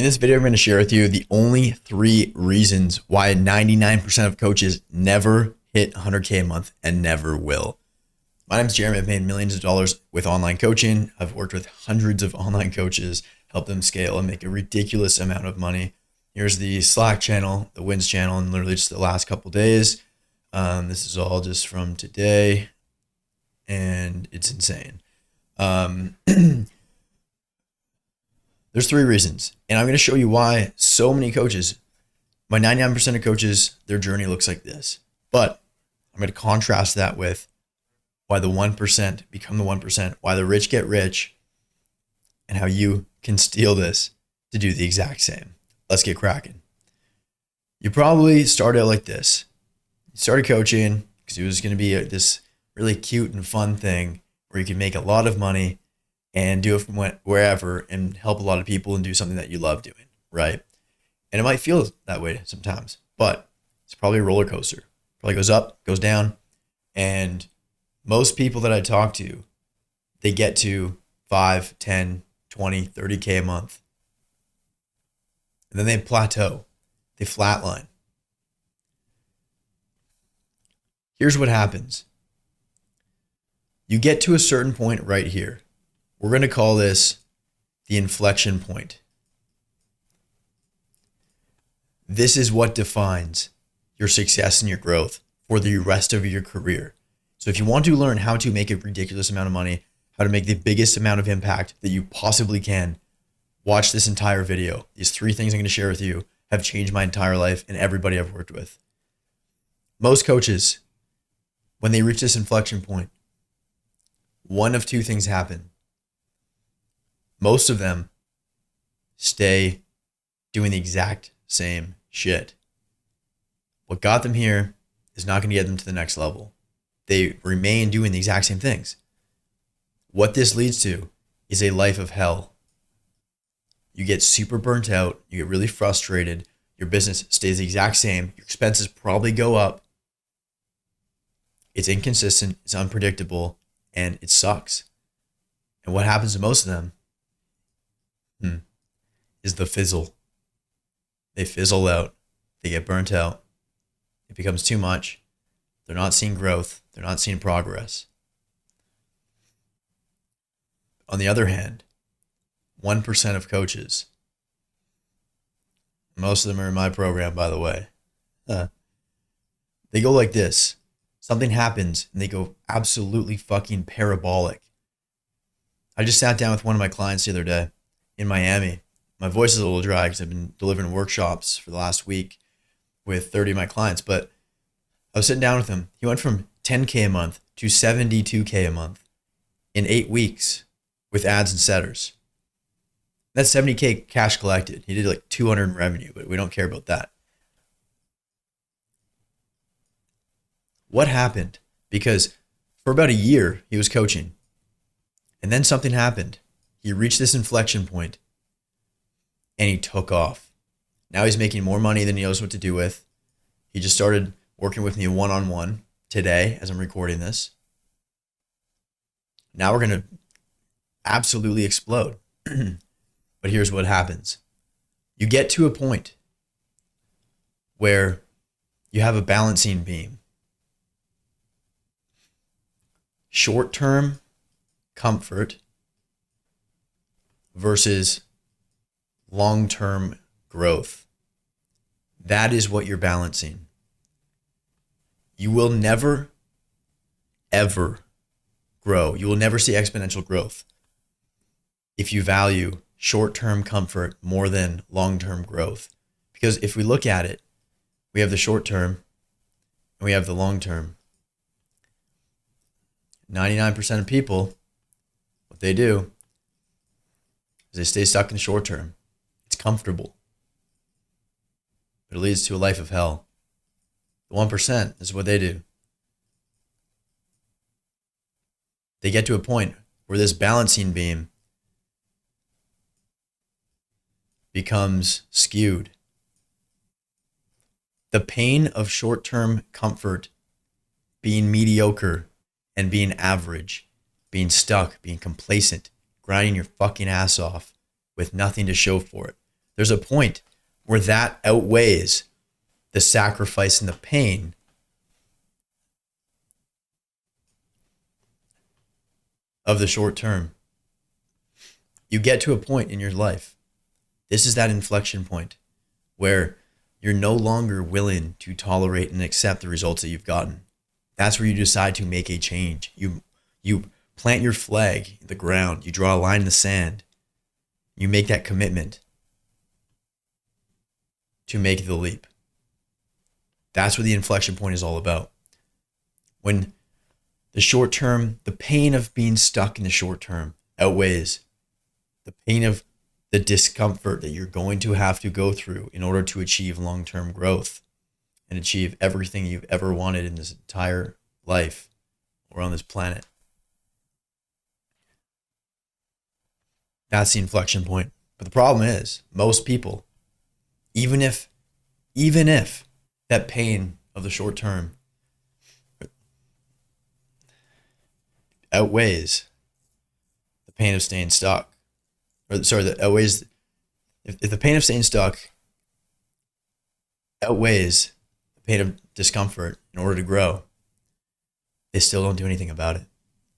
In this video, I'm going to share with you the only 3 reasons why 99% of coaches never hit 100K a month and never will. My name is Jeremy. I've made millions of dollars with online coaching. I've worked with hundreds of online coaches, helped them scale and make a ridiculous amount of money. Here's the Slack channel, the wins channel, and literally just the last couple days. This is all just from today, and it's insane. There's 3 reasons, and I'm going to show you why so many coaches, my 99% of coaches, their journey looks like this. But I'm going to contrast that with why the 1% become the 1%, why the rich get rich, and how you can steal this to do the exact same. Let's get cracking. You probably started out like this. You started coaching because it was going to be this really cute and fun thing where you could make a lot of money and do it from wherever and help a lot of people and do something that you love doing, right? And it might feel that way sometimes, but it's probably a roller coaster. Probably goes up, goes down. And most people that I talk to, they get to 5, 10, 20, 30K a month. And then they plateau. They flatline. Here's what happens. You get to a certain point right here. We're going to call this the inflection point. This is what defines your success and your growth for the rest of your career. So if you want to learn how to make a ridiculous amount of money, how to make the biggest amount of impact that you possibly can, watch this entire video. These 3 things I'm going to share with you have changed my entire life and everybody I've worked with. Most coaches, when they reach this inflection point, one of 2 things happen. Most of them stay doing the exact same shit. What got them here is not going to get them to the next level. They remain doing the exact same things. What this leads to is a life of hell. You get super burnt out. You get really frustrated. Your business stays the exact same. Your expenses probably go up. It's inconsistent. It's unpredictable. And it sucks. And what happens to most of them is the fizzle. They fizzle out. They get burnt out. It becomes too much. They're not seeing growth. They're not seeing progress. On the other hand, 1% of coaches, most of them are in my program, by the way, they go like this. Something happens and they go absolutely fucking parabolic. I just sat down with one of my clients the other day in Miami. My voice is a little dry because I've been delivering workshops for the last week with 30 of my clients, but I was sitting down with him. He went from 10K a month to 72K a month in 8 weeks with ads and setters. That's 70K cash collected. He did like 200 in revenue, but we don't care about that. What happened? Because for about a year, he was coaching. And then something happened. He reached this inflection point and he took off. Now he's making more money than he knows what to do with. He just started working with me one-on-one today as I'm recording this. Now we're going to absolutely explode. But here's what happens. You get to a point where you have a balancing beam. Short-term comfort versus long-term growth. That is what you're balancing. You will never, ever grow. You will never see exponential growth if you value short-term comfort more than long-term growth. Because if we look at it, we have the short-term and we have the long-term. 99% of people, what they do is they stay stuck in the short term. It's comfortable, but it leads to a life of hell. The 1% is what they do. They get to a point where this balancing beam becomes skewed. The pain of short-term comfort, being mediocre and being average, being stuck, being complacent, grinding your fucking ass off with nothing to show for it. There's a point where that outweighs the sacrifice and the pain of the short term. You get to a point in your life. This is that inflection point where you're no longer willing to tolerate and accept the results that you've gotten. That's where you decide to make a change. You plant your flag in the ground. You draw a line in the sand. You make that commitment to make the leap. That's what the inflection point is all about. When the short term, the pain of being stuck in the short term outweighs the pain of the discomfort that you're going to have to go through in order to achieve long-term growth and achieve everything you've ever wanted in this entire life or on this planet. That's the inflection point. But the problem is, most people, even if that pain of the short term outweighs the pain of staying stuck, that outweighs, if the pain of staying stuck outweighs the pain of discomfort in order to grow, they still don't do anything about it.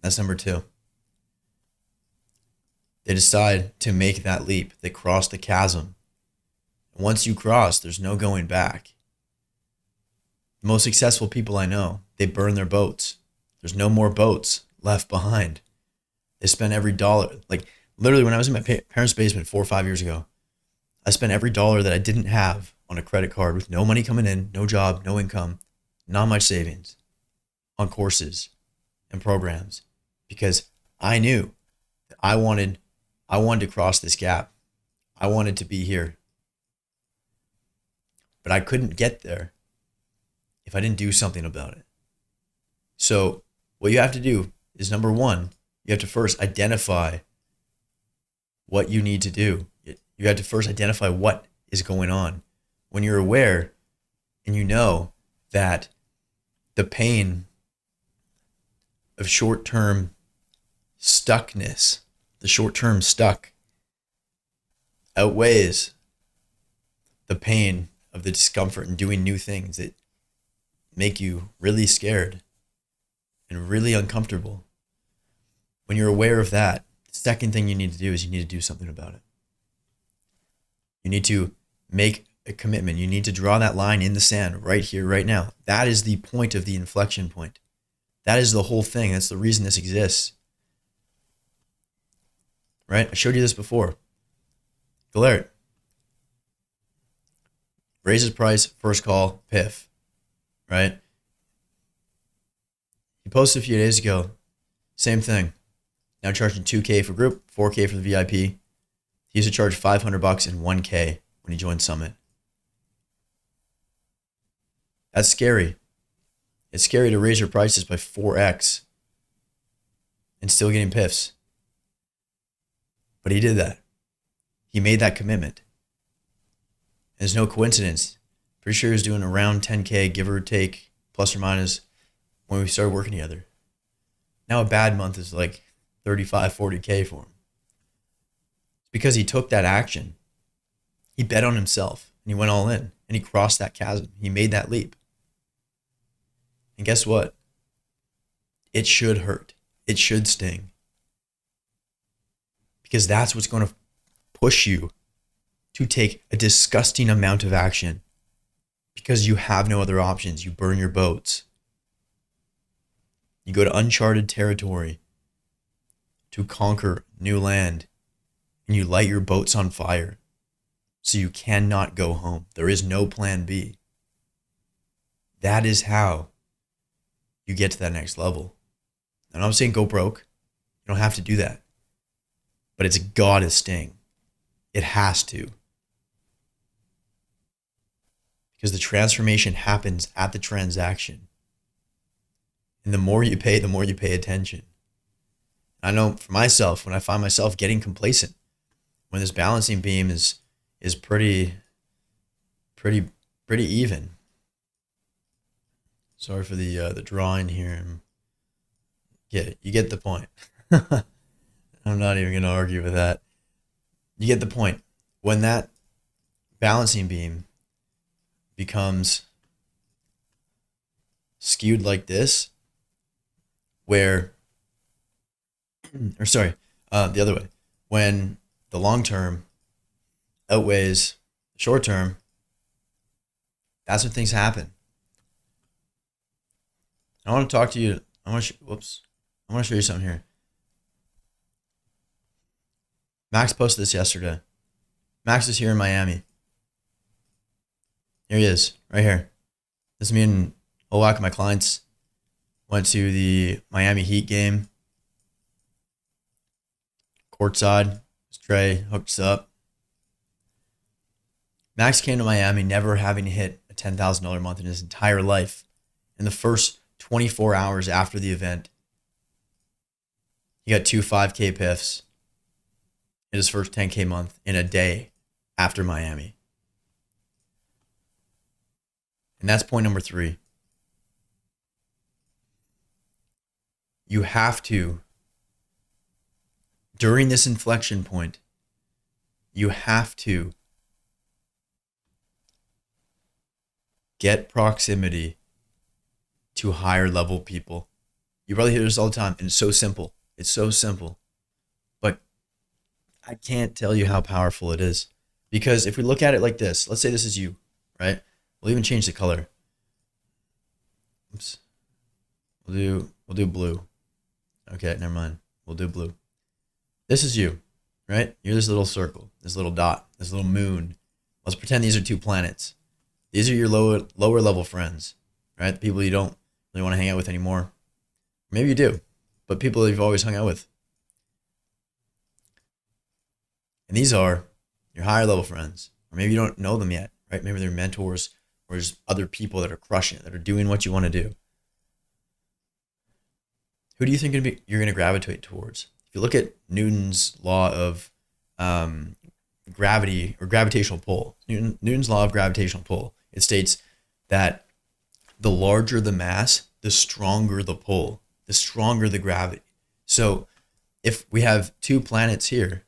That's number 2. They decide to make that leap. They cross the chasm. And once you cross, there's no going back. The most successful people I know, they burn their boats. There's no more boats left behind. They spend every dollar. Like literally when I was in my parents' basement 4 or 5 years ago, I spent every dollar that I didn't have on a credit card with no money coming in, no job, no income, not much savings, on courses and programs, because I knew that I wanted to cross this gap. I wanted to be here. But I couldn't get there if I didn't do something about it. So what you have to do is, number 1, you have to first identify what you need to do. You have to first identify what is going on. When you're aware and you know that the pain of short-term stuckness, the short-term stuck, outweighs the pain of the discomfort in doing new things that make you really scared and really uncomfortable. When you're aware of that, the second thing you need to do is you need to do something about it. You need to make a commitment. You need to draw that line in the sand right here, right now. That is the point of the inflection point. That is the whole thing. That's the reason this exists. Right? I showed you this before. Galert raises price, first call, piff. Right? He posted a few days ago, same thing. Now charging $2K for group, $4K for the VIP. He used to charge $500 and $1K when he joined Summit. That's scary. It's scary to raise your prices by 4x and still getting piffs. But he did that. He made that commitment. And there's no coincidence. Pretty sure he was doing around 10K, give or take, plus or minus, when we started working together. Now a bad month is like 35, 40K for him. It's because he took that action. He bet on himself and he went all in and he crossed that chasm. He made that leap. And guess what? It should hurt. It should sting. Because that's what's going to push you to take a disgusting amount of action. Because you have no other options. You burn your boats. You go to uncharted territory to conquer new land, and you light your boats on fire so you cannot go home. There is no plan B. That is how you get to that next level. And I'm saying go broke. You don't have to do that. But it's gotta sting. It has to. Because the transformation happens at the transaction. And the more you pay attention. I know for myself, when I find myself getting complacent, when this balancing beam is pretty even. Sorry for the drawing here. You get the point. I'm not even going to argue with that. You get the point. When that balancing beam becomes skewed like this, where, the other way, when the long term outweighs the short term, that's when things happen. I want to talk to you. I want to show you something here. Max posted this yesterday. Max is here in Miami. Here he is, right here. This is me and a whack of my clients. Went to the Miami Heat game. Courtside. Trey hooked us up. Max came to Miami never having hit a $10,000 a month in his entire life. In the first 24 hours after the event, he got 2 5K PIFs in his first 10K month in a day after Miami. And that's point number 3. You have to, during this inflection point, you have to get proximity to higher level people. You probably hear this all the time, and it's so simple. It's so simple. But I can't tell you how powerful it is. Because if we look at it like this, let's say this is you, right? We'll even change the color. Oops. We'll do blue. Okay, never mind. We'll do blue. This is you, right? You're this little circle, this little dot, this little moon. Let's pretend these are 2 planets. These are your lower level friends, right? The people you don't really want to hang out with anymore. Maybe you do, but people that you've always hung out with. And these are your higher level friends. Or maybe you don't know them yet, right? Maybe they're mentors or just other people that are crushing it, that are doing what you want to do. Who do you think you're going to gravitate towards? If you look at Newton's law of gravity or gravitational pull, Newton's law of gravitational pull, it states that the larger the mass, the stronger the pull, the stronger the gravity. So if we have 2 planets here,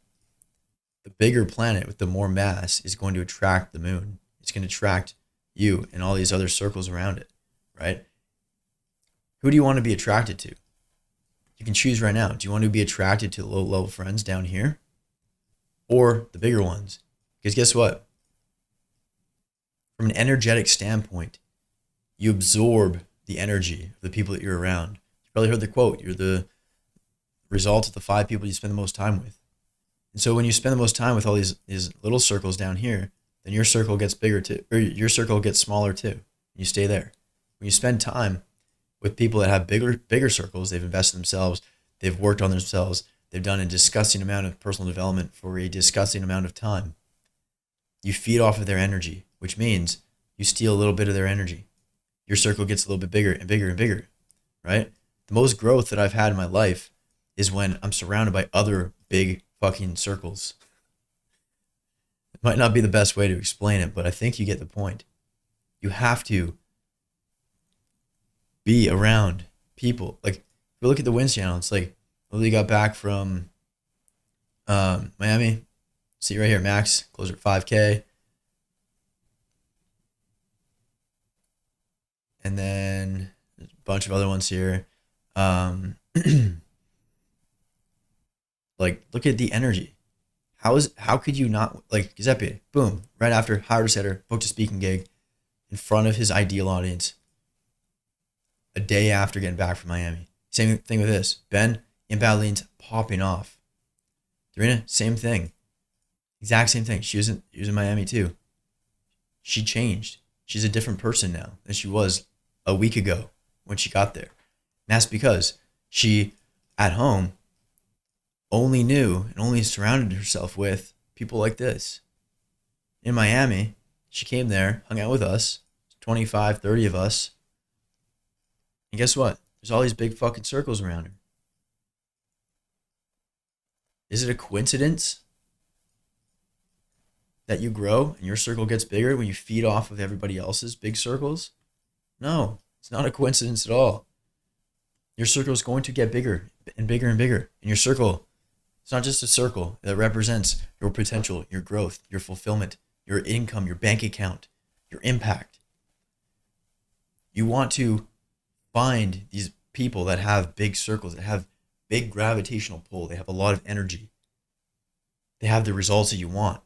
the bigger planet with the more mass is going to attract the moon. It's going to attract you and all these other circles around it, right? Who do you want to be attracted to? You can choose right now. Do you want to be attracted to the low level friends down here or the bigger ones? Because guess what? From an energetic standpoint, you absorb the energy of the people that you're around. You probably heard the quote, you're the result of the 5 people you spend the most time with. And so when you spend the most time with all these little circles down here, then your circle gets bigger too, or your circle gets smaller too. You stay there. When you spend time with people that have bigger circles, they've invested in themselves, they've worked on themselves, they've done a disgusting amount of personal development for a disgusting amount of time. You feed off of their energy, which means you steal a little bit of their energy. Your circle gets a little bit bigger and bigger and bigger, right? The most growth that I've had in my life is when I'm surrounded by other big fucking circles. It might not be the best way to explain it, but I think you get the point. You have to be around people. Like, if you look at the wins channel, it's like, Lily got back from Miami. See right here, Max, closer at 5K. And then there's a bunch of other ones here. Like, look at the energy. How could you not, like, Giuseppe, boom, right after, hired a setter, booked a speaking gig in front of his ideal audience a day after getting back from Miami. Same thing with this. Ben in Badlands popping off. Darina, same thing. Exact same thing. She was in Miami too. She changed. She's a different person now than she was a week ago when she got there. And that's because she, at home, only knew and only surrounded herself with people like this. In Miami, she came there, hung out with us, 25, 30 of us. And guess what? There's all these big fucking circles around her. Is it a coincidence that you grow and your circle gets bigger when you feed off of everybody else's big circles? No, it's not a coincidence at all. Your circle is going to get bigger and bigger and bigger. And your circle, it's not just a circle that represents your potential, your growth, your fulfillment, your income, your bank account, your impact. You want to find these people that have big circles, that have big gravitational pull. They have a lot of energy. They have the results that you want.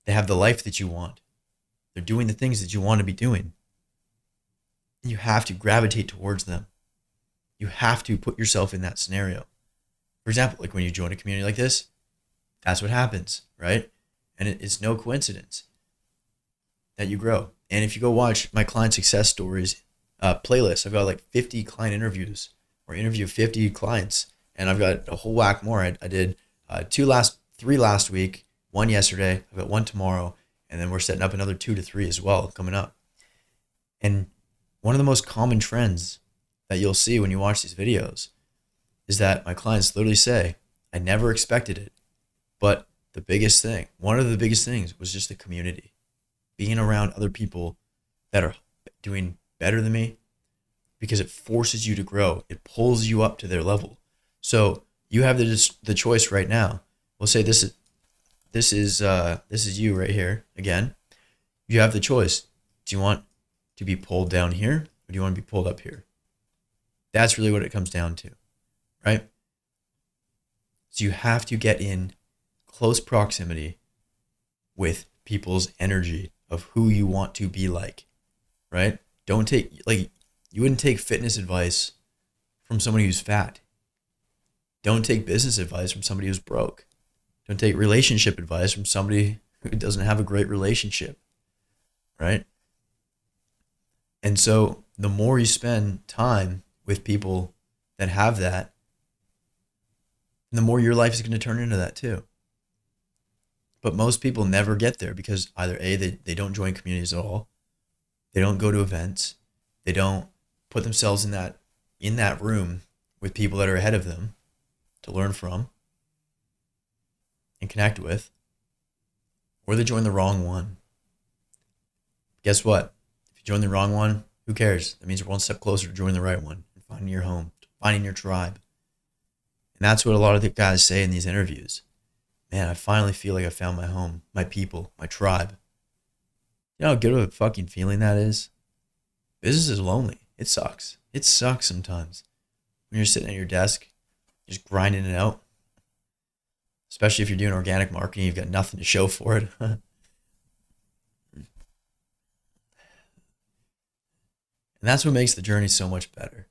They have the life that you want. They're doing the things that you want to be doing. You have to gravitate towards them. You have to put yourself in that scenario. For example, like when you join a community like this, that's what happens, right? And it's no coincidence that you grow. And if you go watch my client success stories playlist, I've got like 50 client interviews or interview 50 clients. And I've got a whole whack more. I did three last week, one yesterday. I've got one tomorrow. And then we're setting up another 2 to 3 as well coming up. And one of the most common trends that you'll see when you watch these videos is that my clients literally say, I never expected it. But one of the biggest things was just the community. Being around other people that are doing better than me, because it forces you to grow. It pulls you up to their level. So you have the choice right now. We'll say this is you right here again. You have the choice. Do you want to be pulled down here, or do you want to be pulled up here? That's really what it comes down to, right? So you have to get in close proximity with people's energy of who you want to be like, right? You wouldn't take fitness advice from somebody who's fat. Don't take business advice from somebody who's broke. Don't take relationship advice from somebody who doesn't have a great relationship, right? And so the more you spend time with people that have that, the more your life is going to turn into that too. But most people never get there because either A, they don't join communities at all. They don't go to events. They don't put themselves in that room with people that are ahead of them to learn from and connect with. Or they join the wrong one. Guess what? If you join the wrong one, who cares? That means you're one step closer to joining the right one and finding your home, finding your tribe. And that's what a lot of the guys say in these interviews. Man, I finally feel like I found my home, my people, my tribe. You know how good of a fucking feeling that is? Business is lonely. It sucks. It sucks sometimes. When you're sitting at your desk, just grinding it out. Especially if you're doing organic marketing, you've got nothing to show for it. And that's what makes the journey so much better.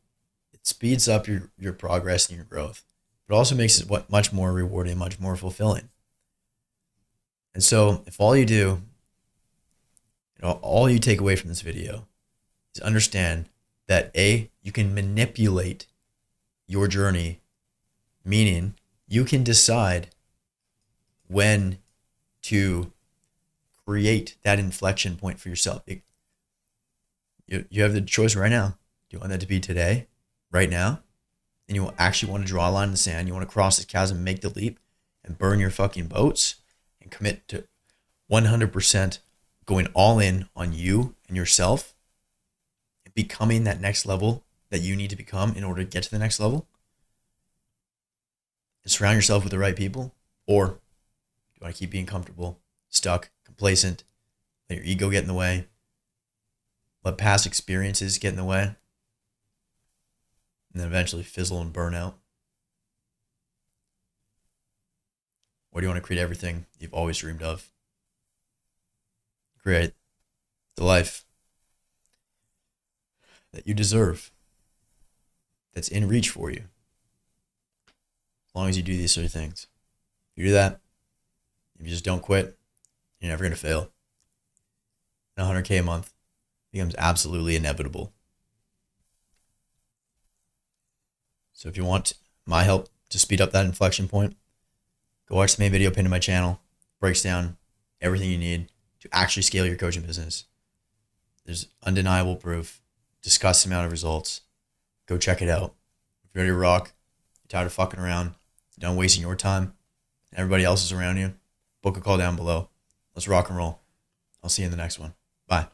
It speeds up your progress and your growth. But also makes it much more rewarding, much more fulfilling. And so if all you do, all you take away from this video is understand that A, you can manipulate your journey, meaning you can decide when to create that inflection point for yourself. You have the choice right now. Do you want that to be today, right now? And you actually want to draw a line in the sand. You want to cross this chasm, make the leap, and burn your fucking boats and commit to 100% going all in on you and yourself and becoming that next level that you need to become in order to get to the next level. And surround yourself with the right people. Or do you want to keep being comfortable, stuck, complacent, let your ego get in the way, let past experiences get in the way, and then eventually fizzle and burn out? Or do you want to create everything you've always dreamed of? Create the life that you deserve, that's in reach for you, as long as you do these three things. If you do that, if you just don't quit, you're never going to fail. And 100K a month becomes absolutely inevitable. So if you want my help to speed up that inflection point, go watch the main video pinned to my channel. Breaks down everything you need to actually scale your coaching business. There's undeniable proof, disgusting amount of results. Go check it out. If you're ready to rock, you're tired of fucking around, you're done wasting your time, and everybody else is around you, book a call down below. Let's rock and roll. I'll see you in the next one. Bye.